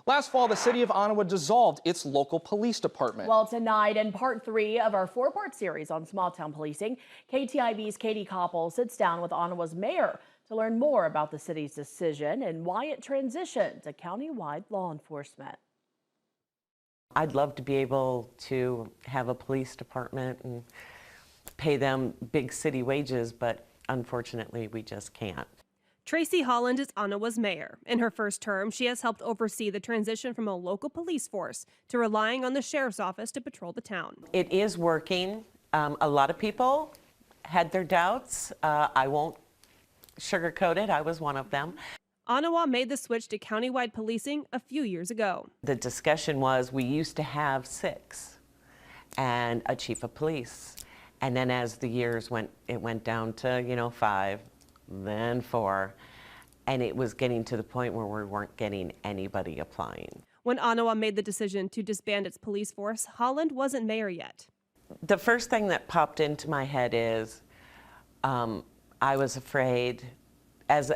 Last fall, the city of Onawa dissolved its local police department. Well, tonight, in part 3 of our 4-part series on small-town policing, KTIV's Katie Koppel sits down with Onawa's mayor to learn more about the city's decision and why it transitioned to county-wide law enforcement. I'd love to be able to have a police department and pay them big city wages, but unfortunately, we just can't. Tracy Holland is Onawa's mayor. In her first term, she has helped oversee the transition from a local police force to relying on the sheriff's office to patrol the town. It is working. A lot of people had their doubts. I won't sugarcoat it. I was one of them. Onawa made the switch to countywide policing a few years ago. The discussion was we used to have 6 and a chief of police. And then as the years went, it went down to, 5, then 4. And it was getting to the point where we weren't getting anybody applying. When Onawa made the decision to disband its police force, Holland wasn't mayor yet. The first thing that popped into my head is I was afraid as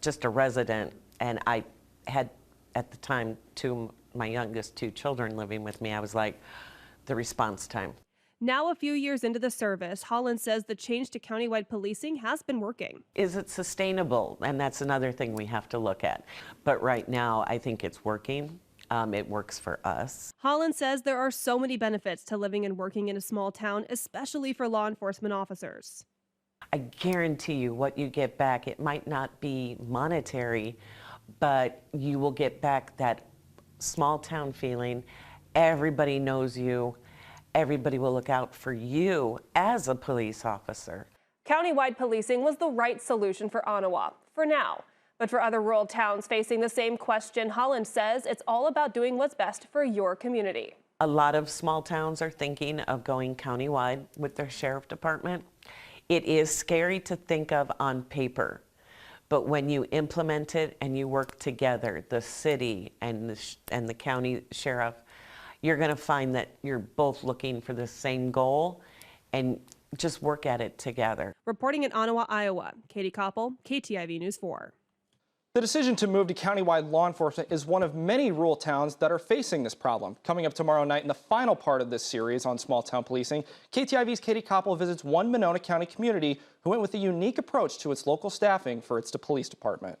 just a resident, and I had at the time my youngest 2 children living with me. I was like, the response time. Now, a few years into the service, Holland says the change to countywide policing has been working. Is it sustainable? And that's another thing we have to look at. But right now, I think it's working. It works for us. Holland says there are so many benefits to living and working in a small town, especially for law enforcement officers. I guarantee you what you get back, it might not be monetary, but you will get back that small town feeling. Everybody knows you. Everybody will look out for you as a police officer. Countywide policing was the right solution for Onawa, for now. But for other rural towns facing the same question, Holland says it's all about doing what's best for your community. A lot of small towns are thinking of going countywide with their sheriff department. It is scary to think of on paper, but when you implement it and you work together, the city and the county sheriff, you're going to find that you're both looking for the same goal and just work at it together. Reporting in Onawa, Iowa, Katie Koppel, KTIV News 4. The decision to move to countywide law enforcement is one of many rural towns that are facing this problem. Coming up tomorrow night in the final part of this series on small town policing, KTIV's Katie Koppel visits one Monona County community who went with a unique approach to its local staffing for its police department.